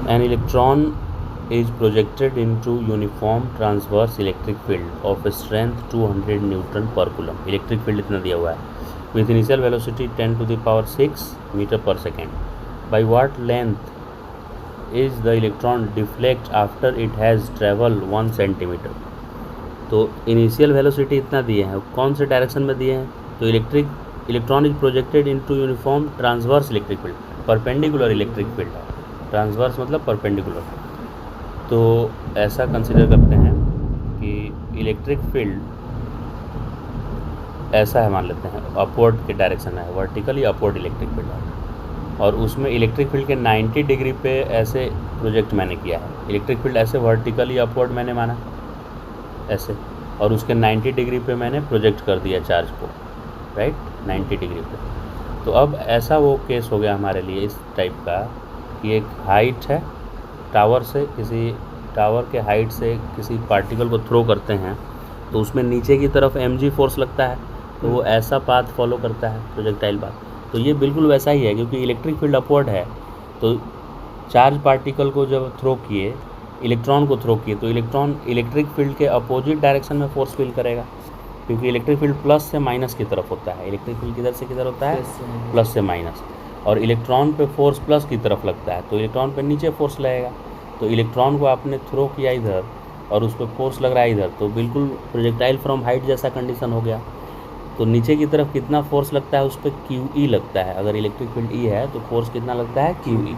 An electron is projected into uniform transverse electric field of strength 200 Newton per coulomb. Electric field इतना दिया हुआ है with initial velocity 10 to the power 6 meter per second. By what length is the electron deflect after it has traveled 1 centimeter? तो initial velocity इतना दिए हैं, कौन से डायरेक्शन में दिए हैं? तो electron is projected into uniform transverse electric field, perpendicular electric field है, ट्रांसवर्स मतलब परपेंडिकुलर। तो ऐसा कंसिडर करते हैं कि इलेक्ट्रिक फील्ड ऐसा है, मान लेते हैं अपवर्ड के डायरेक्शन में है, वर्टिकली अपवर्ड इलेक्ट्रिक फील्ड है, और उसमें इलेक्ट्रिक फील्ड के 90 डिग्री पे ऐसे प्रोजेक्ट मैंने किया है। इलेक्ट्रिक फील्ड ऐसे वर्टिकली अपवर्ड मैंने माना ऐसे, और उसके 90 डिग्री पे मैंने प्रोजेक्ट कर दिया चार्ज को, राइट, 90 डिग्री पे। तो अब ऐसा वो केस हो गया हमारे लिए इस टाइप का कि एक हाइट है, टावर से, किसी टावर के हाइट से किसी पार्टिकल को थ्रो करते हैं तो उसमें नीचे की तरफ mg फोर्स लगता है, तो वो ऐसा पाथ फॉलो करता है प्रोजेक्टाइल पाथ। तो ये बिल्कुल वैसा ही है, क्योंकि इलेक्ट्रिक फील्ड अपवर्ड है, तो चार्ज पार्टिकल को जब थ्रो किए, इलेक्ट्रॉन को थ्रो किए, तो इलेक्ट्रॉन इलेक्ट्रिक फील्ड के अपोजिट डायरेक्शन में फोर्स फील करेगा, क्योंकि इलेक्ट्रिक फील्ड प्लस से माइनस की तरफ होता है। इलेक्ट्रिक फील्ड किधर से किधर होता है? प्लस से माइनस। और इलेक्ट्रॉन पे फोर्स प्लस की तरफ लगता है, तो इलेक्ट्रॉन पे नीचे फोर्स लगेगा। तो इलेक्ट्रॉन को आपने थ्रो किया इधर और उस पर फोर्स लग रहा है इधर, तो बिल्कुल प्रोजेक्टाइल फ्रॉम हाइट जैसा कंडीशन हो गया। तो नीचे की तरफ कितना फोर्स लगता है, उस पर QE लगता है। अगर इलेक्ट्रिक फील्ड E है तो फोर्स कितना लगता है? QE।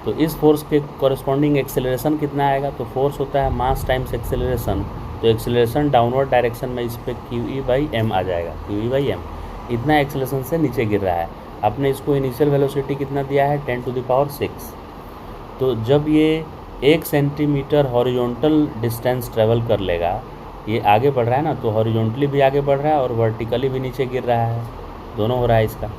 तो इस फोर्स के कॉरेस्पॉन्डिंग एक्सेलरेशन कितना आएगा? तो फोर्स होता है मास टाइम्स एक्सेलरेशन, तो एक्सेलरेशन डाउनवर्ड डायरेक्शन में इस पर QE/m आ जाएगा, QE/m। इतना एक्सेलरेशन से नीचे गिर रहा है। आपने इसको इनिशियल वेलोसिटी कितना दिया है? 10 to the power 6। तो जब ये 1 सेंटीमीटर हॉरिजॉन्टल डिस्टेंस ट्रेवल कर लेगा, ये आगे बढ़ रहा है ना, तो हॉरिजॉन्टली भी आगे बढ़ रहा है और वर्टिकली भी नीचे गिर रहा है, दोनों हो रहा है इसका।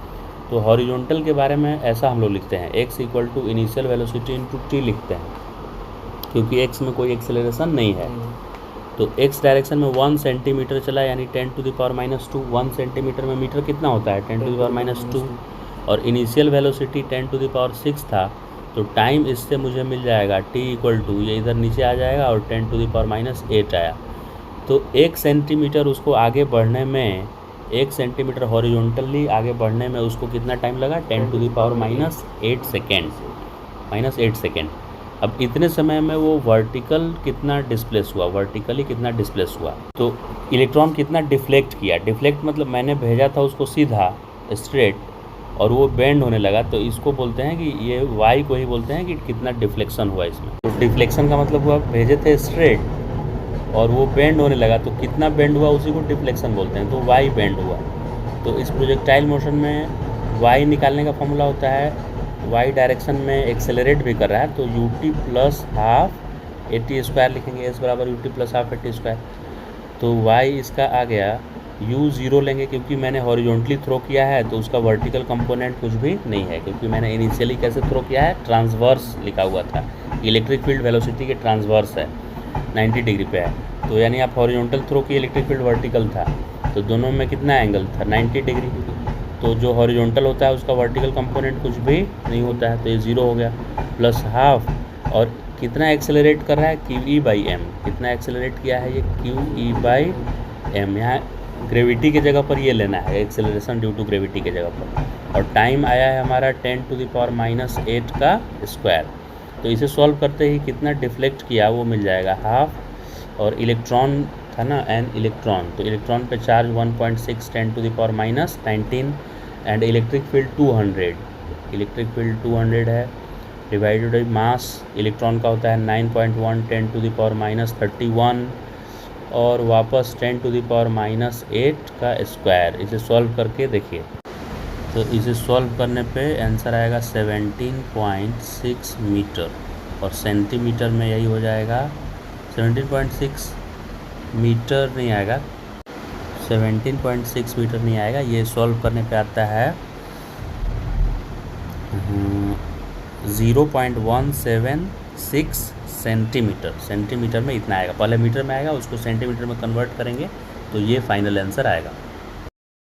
तो हॉरिजॉन्टल के बारे में ऐसा हम लोग लिखते हैं, x = initial velocity into t लिखते हैं, क्योंकि x में कोई एक्सेलरेशन नहीं है। तो x डायरेक्शन में 1 सेंटीमीटर चला, यानी 10 to the power -2। 1 सेंटीमीटर में मीटर कितना होता है? 10 to the power -2। और initial velocity 10 to the power 6 था, तो टाइम इससे मुझे मिल जाएगा t = ये इधर नीचे आ जाएगा और 10 to the power -8 आया। तो 1 सेंटीमीटर उसको आगे बढ़ने में, 1 सेंटीमीटर हॉरिजॉन्टली आगे बढ़ने में उसको कितना टाइम लगा? 10 to the power -8 second, -8 second. अब इतने समय में वो वर्टिकल कितना डिस्प्लेस हुआ, वर्टिकली कितना डिस्प्लेस हुआ, तो इलेक्ट्रॉन कितना डिफ्लेक्ट किया। डिफ्लेक्ट मतलब मैंने भेजा था उसको सीधा स्ट्रेट और वो बेंड होने लगा, तो इसको बोलते हैं कि ये y को ही बोलते हैं कि कितना डिफ्लेक्शन हुआ इसमें। तो डिफ्लेक्शन का मतलब हुआ भेजे थे स्ट्रेट और वो बेंड होने लगा, तो कितना बेंड हुआ उसी को डिफ्लेक्शन बोलते हैं, तो y बेंड हुआ। तो इस प्रोजेक्टाइल मोशन में y निकालने का फॉर्मूला होता है, y डायरेक्शन में एक्सेलरेट भी कर रहा है, तो ut + ½ at² लिखेंगे, s = ut + ½ at²। तो y इसका आ गया, u 0 लेंगे क्योंकि मैंने हॉरिजॉन्टली थ्रो किया है, तो उसका वर्टिकल कंपोनेंट कुछ भी नहीं है, क्योंकि मैंने इनिशियली कैसे थ्रो किया है? ट्रांसवर्स लिखा हुआ था, इलेक्ट्रिक फील्ड वेलोसिटी के ट्रांसवर्स है, 90 डिग्री पे है। तो यानी आप हॉरिजॉन्टल थ्रो की, इलेक्ट्रिक फील्ड वर्टिकल था, तो दोनों में कितना एंगल था? 90 डिग्री। तो जो हॉरिजॉन्टल होता है उसका वर्टिकल कंपोनेंट कुछ भी नहीं होता है, तो ये 0 हो गया, +½ और कितना एक्सेलरेट कर रहा है? QE/m। कितना एक्सेलरेट किया है ये? QE/m। यहाँ ग्रेविटी के जगह पर ये लेना है, एक्सेलरेशन ड्यू टू ग्रेविटी के जगह पर। और टाइम आया है हमारा 10 to the power -8 का स्क्वायर। तो इसे सॉल्व करते ही कितना डिफ्लेक्ट किया वो मिल जाएगा, ½ और इलेक्ट्रॉन था ना, n इलेक्ट्रॉन, तो इलेक्ट्रॉन पे charge 1.6 10 to the power -19 and electric field 200, electric field 200 है, डिवाइडेड बाई मास इलेक्ट्रॉन का होता है 9.1 10 to the power -31 और वापस 10 to the power -8 का स्क्वायर। इसे सॉल्व करके देखिए, तो इसे सॉल्व करने पे आंसर आएगा 17.6 मीटर, और सेंटीमीटर में यही हो जाएगा 17.6 मीटर नहीं आएगा, 17.6 मीटर नहीं आएगा। ये सॉल्व करने पे आता है 0.176 सेंटीमीटर। सेंटीमीटर में इतना आएगा, पहले मीटर में आएगा, उसको सेंटीमीटर में कन्वर्ट करेंगे तो ये फाइनल आंसर आएगा।